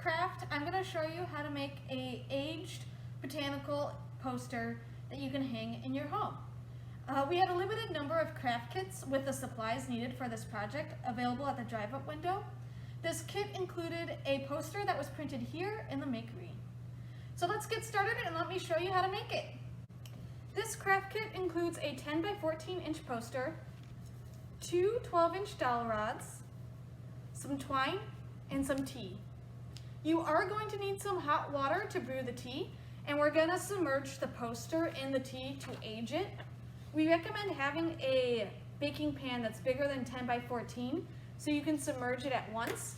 craft, I'm going to show you how to make a aged botanical poster that you can hang in your home. We have a limited number of craft kits with the supplies needed for this project available at the drive-up window. This kit included a poster that was printed here in the makery. So let's get started and let me show you how to make it. This craft kit includes a 10 by 14 inch poster, 2 12-inch dowel rods, some twine, and some tea. You are going to need some hot water to brew the tea, and we're going to submerge the poster in the tea to age it. We recommend having a baking pan that's bigger than 10 by 14 so you can submerge it at once.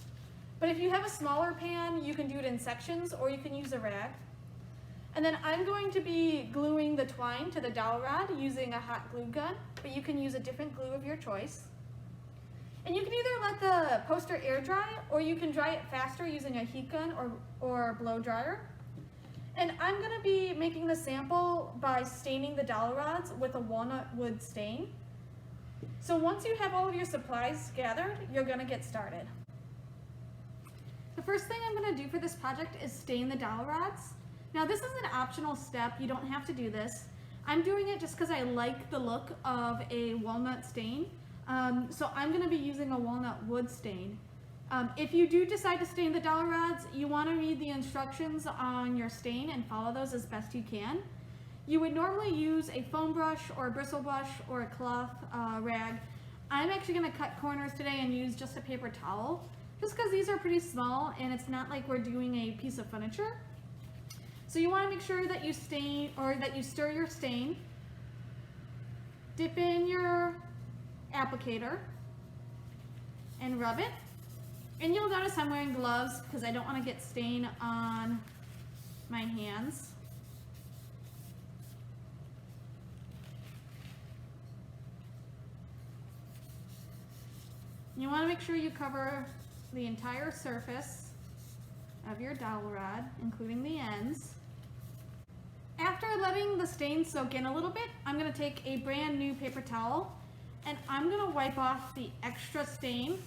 But if you have a smaller pan, you can do it in sections or you can use a rag. And then I'm going to be gluing the twine to the dowel rod using a hot glue gun, but you can use a different glue of your choice. And you can either let the poster air dry or you can dry it faster using a heat gun or blow dryer. And I'm going to be making the sample by staining the dowel rods with a walnut wood stain. So once you have all of your supplies gathered, you're going to get started. The first thing I'm going to do for this project is stain the dowel rods. Now this is an optional step, you don't have to do this. I'm doing it just because I like the look of a walnut stain. So I'm going to be using a walnut wood stain. If you do decide to stain the dowel rods, you want to read the instructions on your stain and follow those as best you can. You would normally use a foam brush or a bristle brush or a cloth rag. I'm actually going to cut corners today and use just a paper towel, just because these are pretty small and it's not like we're doing a piece of furniture. So you want to make sure that you stain or that you stir your stain, dip in your applicator, and rub it. And you'll notice I'm wearing gloves because I don't want to get stain on my hands. You want to make sure you cover the entire surface of your dowel rod, including the ends. After letting the stain soak in a little bit, I'm going to take a brand new paper towel and I'm going to wipe off the extra stain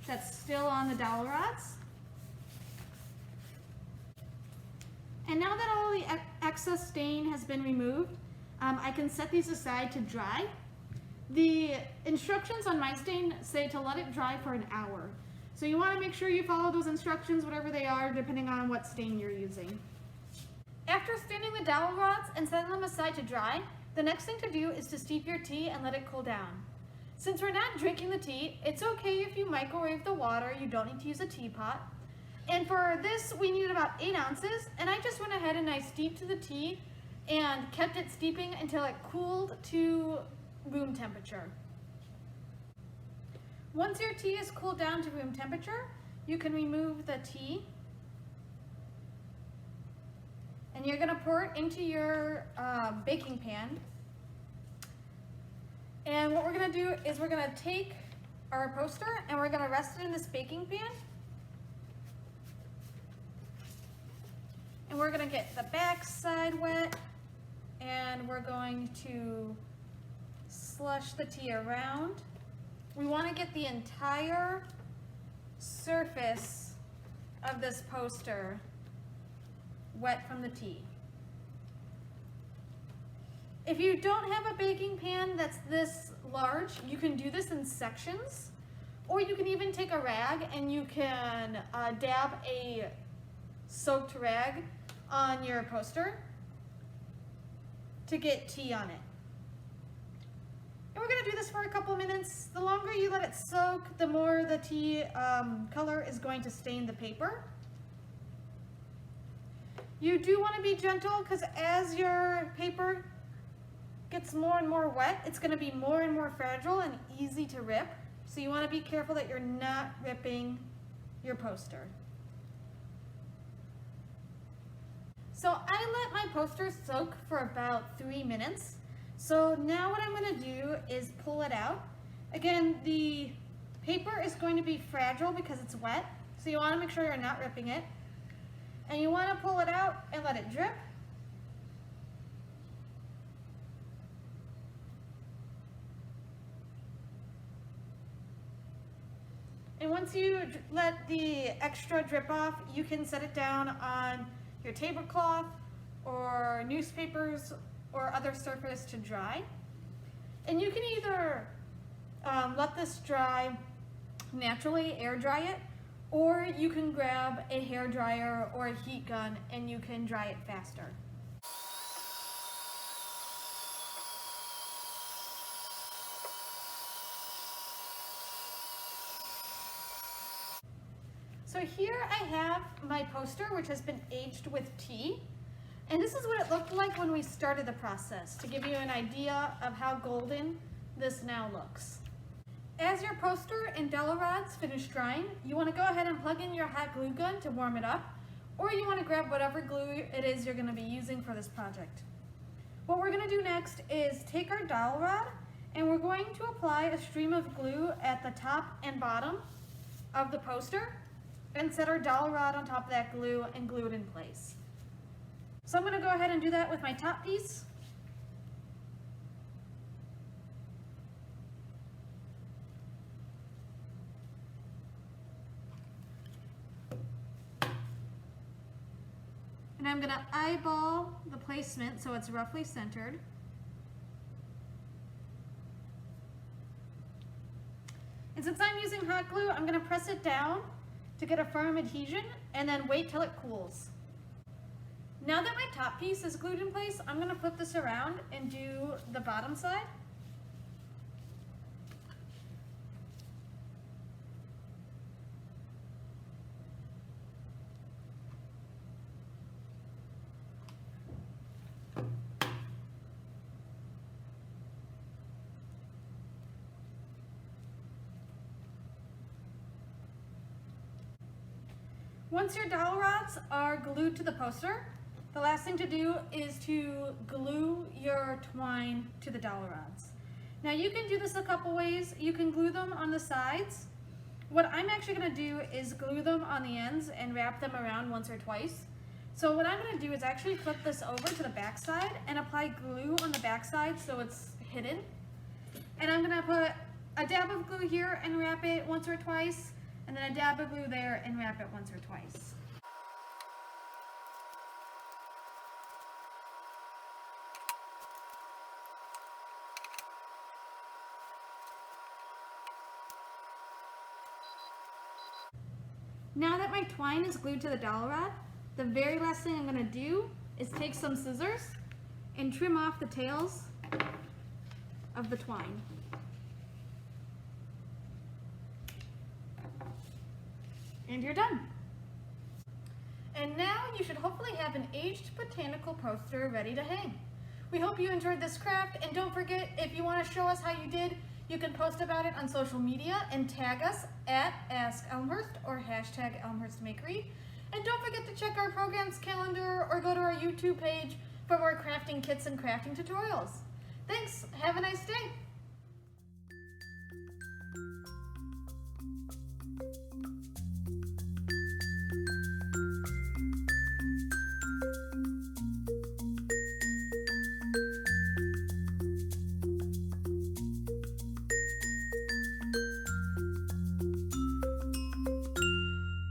that's still on the dowel rods. And now that all the excess stain has been removed, I can set these aside to dry. The instructions on my stain say to let it dry for an hour. So you want to make sure you follow those instructions, whatever they are, depending on what stain you're using. After staining the dowel rods and setting them aside to dry, the next thing to do is to steep your tea and let it cool down. Since we're not drinking the tea, it's okay if you microwave the water. You don't need to use a teapot. And for this, we needed about 8 ounces, and I just went ahead and I steeped the tea and kept it steeping until it cooled to room temperature. Once your tea is cooled down to room temperature, you can remove the tea and you're going to pour it into your baking pan. And what we're going to do is we're going to take our poster and we're going to rest it in this baking pan. And we're going to get the back side wet and we're going to slush the tea around. We want to get the entire surface of this poster wet from the tea. If you don't have a baking pan that's this large, you can do this in sections, or you can even take a rag and you can dab a soaked rag on your poster to get tea on it. And we're going to do this for a couple minutes. The longer you let it soak, the more the tea color is going to stain the paper. You do want to be gentle because as your paper gets more and more wet, it's going to be more and more fragile and easy to rip. So you want to be careful that you're not ripping your poster. So I let my poster soak for about 3 minutes. So now what I'm going to do is pull it out. Again, the paper is going to be fragile because it's wet, so you want to make sure you're not ripping it. And you want to pull it out and let it drip. And once you let the extra drip off, you can set it down on your tablecloth or newspapers or other surface to dry. And you can either let this dry naturally, air dry it, or you can grab a hair dryer or a heat gun and you can dry it faster. So here I have my poster, which has been aged with tea. And this is what it looked like when we started the process, to give you an idea of how golden this now looks. As your poster and dowel rods finish drying, you want to go ahead and plug in your hot glue gun to warm it up, or you want to grab whatever glue it is you're going to be using for this project. What we're going to do next is take our dowel rod and we're going to apply a stream of glue at the top and bottom of the poster and set our dowel rod on top of that glue and glue it in place. So I'm going to go ahead and do that with my top piece. And I'm going to eyeball the placement so it's roughly centered. And since I'm using hot glue, I'm going to press it down to get a firm adhesion and then wait till it cools. Now that my top piece is glued in place, I'm going to flip this around and do the bottom side. Once your dowel rods are glued to the poster, the last thing to do is to glue your twine to the dowel rods. Now you can do this a couple ways. You can glue them on the sides. What I'm actually going to do is glue them on the ends and wrap them around once or twice. So what I'm going to do is actually flip this over to the back side and apply glue on the back side so it's hidden. And I'm going to put a dab of glue here and wrap it once or twice, and then a dab of glue there and wrap it once or twice. Now that my twine is glued to the dowel rod, the very last thing I'm going to do is take some scissors and trim off the tails of the twine. And you're done. And now you should hopefully have an aged botanical poster ready to hang. We hope you enjoyed this craft, and don't forget, if you want to show us how you did, you can post about it on social media and tag us at @AskElmhurst or #ElmhurstMakery. And don't forget to check our programs calendar or go to our YouTube page for more crafting kits and crafting tutorials. Thanks, have a nice day.